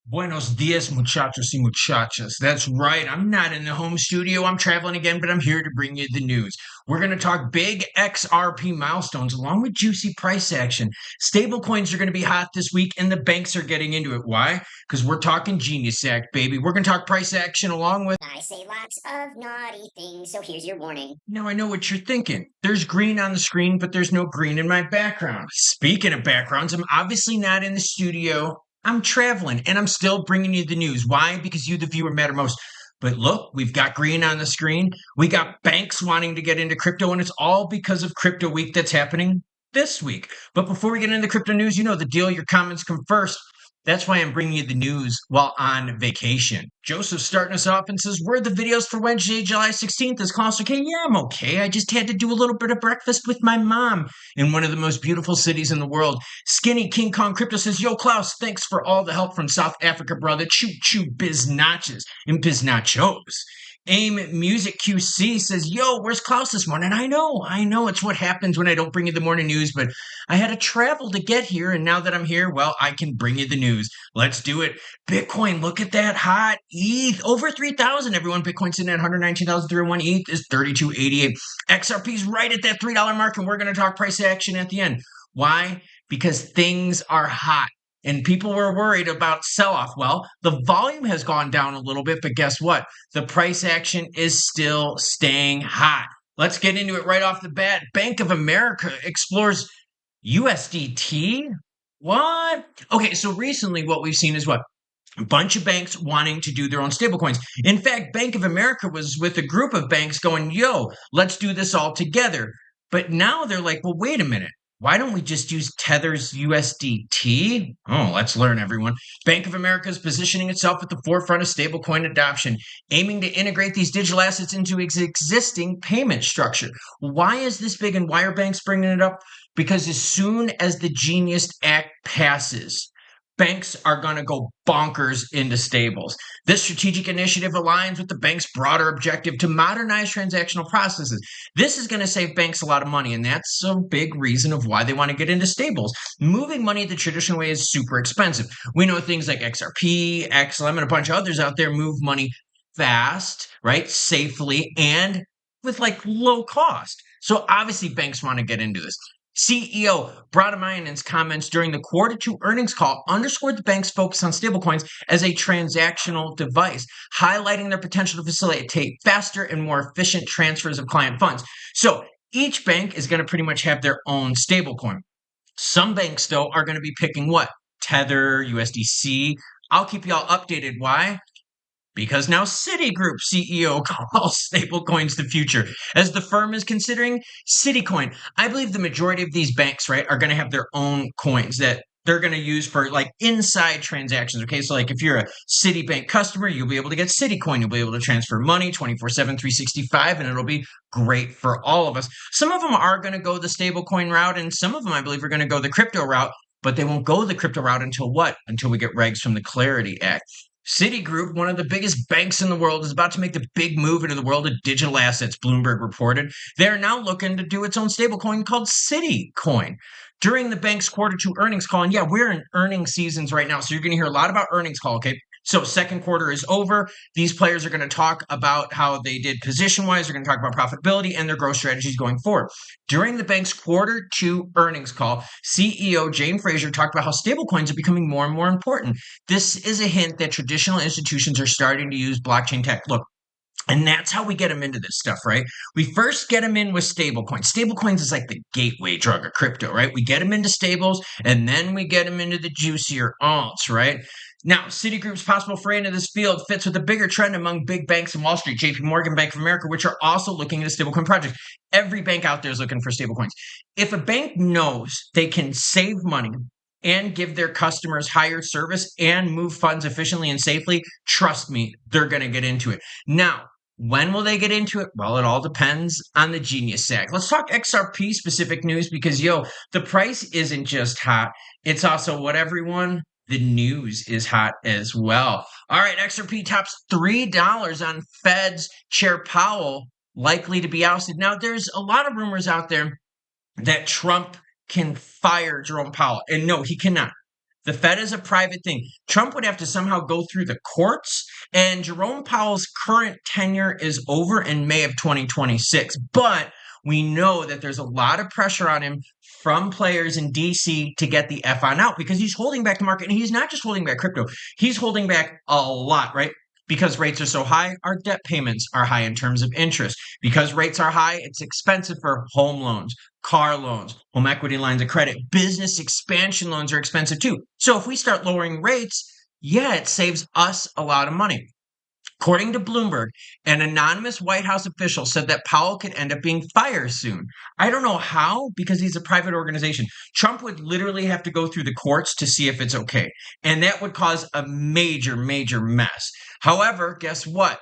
Buenos dias, muchachos y muchachas. That's right. I'm not in the home studio. I'm traveling again, but I'm here to bring you the news. We're going to talk big XRP milestones along with juicy price action. Stablecoins are going to be hot this week, and the banks are getting into it. Why? Because we're talking Genius Act, baby. We're going to talk price action along with. I say lots of naughty things, so here's your warning. Now I know what you're thinking. There's green on the screen, but there's no green in my background. Speaking of backgrounds, I'm obviously not in the studio. I'm traveling and I'm still bringing you the news. Why? Because you, the viewer, matter most. But look, we've got green on the screen. We got banks wanting to get into crypto, and it's all because of Crypto Week that's happening this week. But before we get into crypto news, you know the deal. Your comments come first. That's why I'm bringing you the news while on vacation. Joseph's starting us off and says, where are the videos for Wednesday, July 16th? Is Klaus okay? Yeah, I'm okay. I just had to do a little bit of breakfast with my mom in one of the most beautiful cities in the world. Skinny King Kong Crypto says, yo, Klaus, thanks for all the help from South Africa, brother. Choo choo biznatches and biznachos. AIM Music QC says, yo, where's Klaus this morning? I know. It's what happens when I don't bring you the morning news, but I had to travel to get here, and now that I'm here, well, I can bring you the news. Let's do it. Bitcoin, look at that hot ETH. Over 3,000, everyone. Bitcoin sitting at 119,301. ETH is 32.88. XRP's right at that $3 mark, and we're going to talk price action at the end. Why? Because things are hot. And people were worried about sell-off. Well, the volume has gone down a little bit, but guess what? The price action is still staying hot. Let's get into it right off the bat. Bank of America explores USDT? What? Okay, so recently what we've seen is what? A bunch of banks wanting to do their own stablecoins. In fact, Bank of America was with a group of banks going, yo, let's do this all together. But now they're like, well, wait a minute. Why don't we just use Tether's USDT? Oh, let's learn, everyone. Bank of America is positioning itself at the forefront of stablecoin adoption, aiming to integrate these digital assets into its existing payment structure. Why is this big and why are banks bringing it up? Because as soon as the Genius Act passes, banks are going to go bonkers into stables. This strategic initiative aligns with the bank's broader objective to modernize transactional processes. This is going to save banks a lot of money, and that's a big reason of why they want to get into stables. Moving money the traditional way is super expensive. We know things like XRP, XLM, and a bunch of others out there move money fast, right, safely, and with like low cost. So obviously banks want to get into this. CEO Bradamayanen's comments during the quarter two earnings call underscored the bank's focus on stablecoins as a transactional device, highlighting their potential to facilitate faster and more efficient transfers of client funds. So each bank is going to pretty much have their own stablecoin. Some banks, though, are going to be picking what? Tether, USDC. I'll keep y'all updated. Why? Because now Citigroup CEO calls stablecoins the future as the firm is considering Citicoin. I believe the majority of these banks, right, are going to have their own coins that they're going to use for like inside transactions. Okay, so like if you're a Citibank customer, you'll be able to get Citicoin. You'll be able to transfer money 24/7, 365, and it'll be great for all of us. Some of them are going to go the stablecoin route, and some of them, I believe, are going to go the crypto route, but they won't go the crypto route until what? Until we get regs from the Clarity Act. Citigroup, one of the biggest banks in the world, is about to make the big move into the world of digital assets, Bloomberg reported. They're now looking to do its own stablecoin called Citicoin. During the bank's quarter two earnings call, and yeah, we're in earnings seasons right now, so you're going to hear a lot about earnings call, okay? So second quarter is over. These players are going to talk about how they did position-wise. They're going to talk about profitability and their growth strategies going forward. During the bank's quarter two earnings call, CEO Jane Fraser talked about how stablecoins are becoming more and more important. This is a hint that traditional institutions are starting to use blockchain tech. Look, and that's how we get them into this stuff, right? We first get them in with stablecoins. Stablecoins is like the gateway drug of crypto, right? We get them into stables, and then we get them into the juicier alts, right? Now, Citigroup's possible foray into this field fits with a bigger trend among big banks in Wall Street, JP Morgan, Bank of America, which are also looking at a stablecoin project. Every bank out there is looking for stablecoins. If a bank knows they can save money and give their customers higher service and move funds efficiently and safely, trust me, they're going to get into it. Now, when will they get into it? Well, it all depends on the Genius Act. Let's talk XRP specific news because, the price isn't just hot. It's also what everyone, the news is hot as well. All right, XRP tops $3 on Fed's Chair Powell likely to be ousted. Now, there's a lot of rumors out there that Trump can fire Jerome Powell. And no, he cannot. The Fed is a private thing. Trump would have to somehow go through the courts, and Jerome Powell's current tenure is over in May of 2026. But we know that there's a lot of pressure on him from players in DC to get the F on out because he's holding back the market. And he's not just holding back crypto, he's holding back a lot, right? Because rates are so high, our debt payments are high in terms of interest. Because rates are high, it's expensive for home loans, car loans, home equity lines of credit. Business expansion loans are expensive too. So if we start lowering rates, yeah, it saves us a lot of money. According to Bloomberg, an anonymous White House official said that Powell could end up being fired soon. I don't know how, because he's a private organization. Trump would literally have to go through the courts to see if it's okay. And that would cause a major, major mess. However, guess what?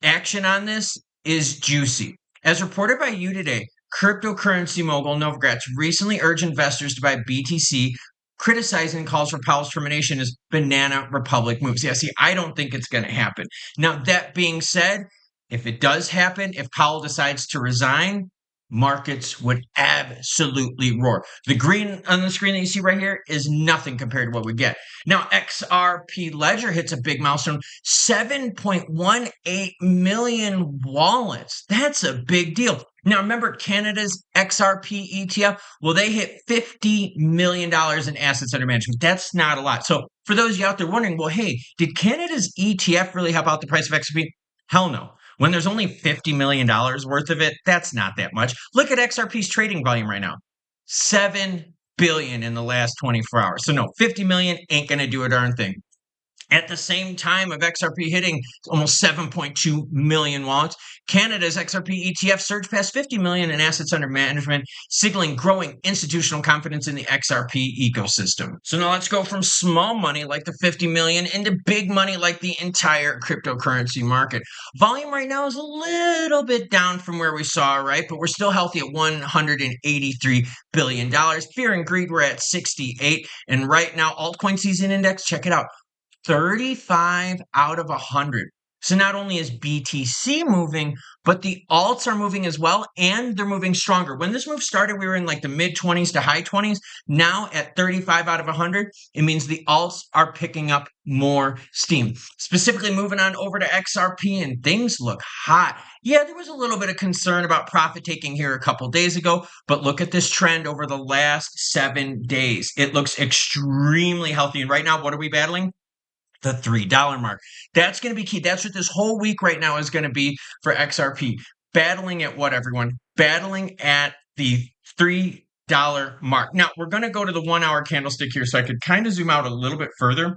Action on this is juicy. As reported by You Today, cryptocurrency mogul Novogratz recently urged investors to buy BTC, criticizing calls for Powell's termination as banana republic moves. Yeah, see, I don't think it's going to happen. Now, that being said, if it does happen, if Powell decides to resign, markets would absolutely roar. The green on the screen that you see right here is nothing compared to what we get. Now, XRP Ledger hits a big milestone, 7.18 million wallets. That's a big deal. Now, remember Canada's XRP ETF? Well, they hit $50 million in assets under management. That's not a lot. So for those of you out there wondering, well, hey, did Canada's ETF really help out the price of XRP? Hell no. When there's only $50 million worth of it, that's not that much. Look at XRP's trading volume right now. 7 billion in the last 24 hours. So no, 50 million ain't going to do a darn thing. At the same time of XRP hitting almost 7.2 million wallets, Canada's XRP ETF surged past 50 million in assets under management, signaling growing institutional confidence in the XRP ecosystem. So now let's go from small money like the 50 million into big money like the entire cryptocurrency market. Volume right now is a little bit down from where we saw, right? But we're still healthy at $183 billion. Fear and greed, we're at 68. And right now, altcoin season index, check it out. 35 out of 100. So not only is BTC moving, but the alts are moving as well, and they're moving stronger. When this move started, we were in like the mid 20s to high 20s. Now at 35 out of 100, it means the alts are picking up more steam. Specifically moving on over to XRP, and things look hot. Yeah, there was a little bit of concern about profit taking here a couple days ago, but look at this trend over the last 7 days. It looks extremely healthy. And right now, what are we battling? The $3 mark. That's going to be key. That's what this whole week right now is going to be for XRP. Battling at what, everyone? Battling at the $3 mark. Now, we're going to go to the 1 hour candlestick here so I could kind of zoom out a little bit further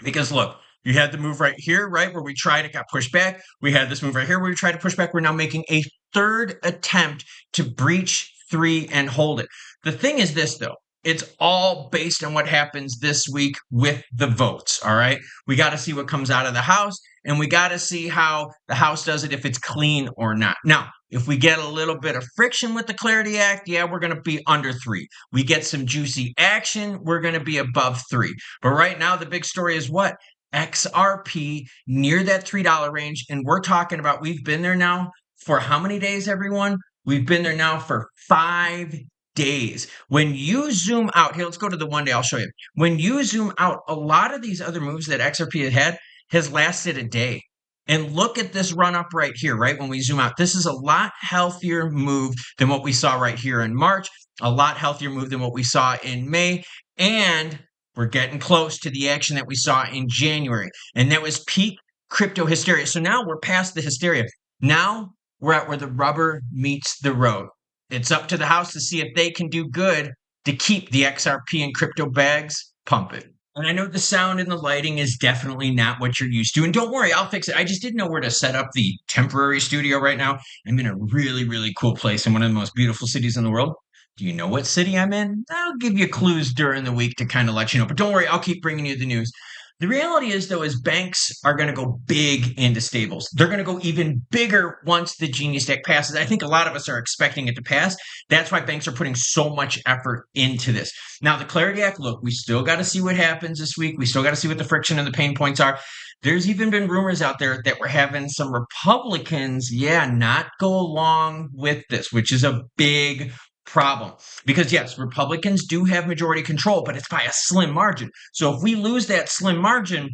because look, you had the move right here, right, where we tried, it got pushed back. We had this move right here where we tried to push back. We're now making a third attempt to breach 3 and hold it. The thing is this, though. It's all based on what happens this week with the votes, all right? We got to see what comes out of the House, and we got to see how the House does it, if it's clean or not. Now, if we get a little bit of friction with the Clarity Act, yeah, we're going to be under 3. We get some juicy action, we're going to be above 3. But right now, the big story is what? XRP near that $3 range, and we're talking about we've been there now for how many days, everyone? We've been there now for 5 days. When you zoom out, here, let's go to the 1 day, I'll show you. When you zoom out, a lot of these other moves that XRP had has lasted a day. And look at this run up right here, right? When we zoom out, this is a lot healthier move than what we saw right here in March, a lot healthier move than what we saw in May. And we're getting close to the action that we saw in January. And that was peak crypto hysteria. So now we're past the hysteria. Now we're at where the rubber meets the road. It's up to the House to see if they can do good to keep the XRP and crypto bags pumping. And I know the sound and the lighting is definitely not what you're used to. And don't worry, I'll fix it. I just didn't know where to set up the temporary studio right now. I'm in a really, really cool place in one of the most beautiful cities in the world. Do you know what city I'm in? I'll give you clues during the week to kind of let you know. But don't worry, I'll keep bringing you the news. The reality is, though, is banks are going to go big into stables. They're going to go even bigger once the Genius Act passes. I think a lot of us are expecting it to pass. That's why banks are putting so much effort into this. Now, the Clarity Act, look, we still got to see what happens this week. We still got to see what the friction and the pain points are. There's even been rumors out there that we're having some Republicans, not go along with this, which is a big problem. Because yes, Republicans do have majority control, but it's by a slim margin. So if we lose that slim margin,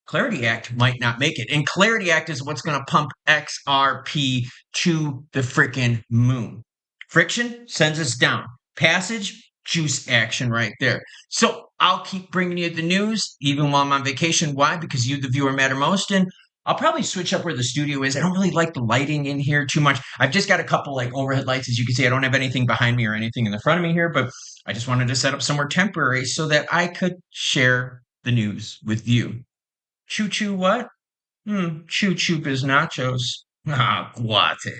Clarity Act might not make it. And Clarity Act is what's going to pump XRP to the freaking moon. Friction sends us down. Passage, juice action right there. So I'll keep bringing you the news even while I'm on vacation. Why? Because you, the viewer, matter most. And I'll probably switch up where the studio is. I don't really like the lighting in here too much. I've just got a couple like overhead lights. As you can see, I don't have anything behind me or anything in the front of me here, but I just wanted to set up somewhere temporary so that I could share the news with you. Choo choo what? Choo choo biz nachos. Ah, guate.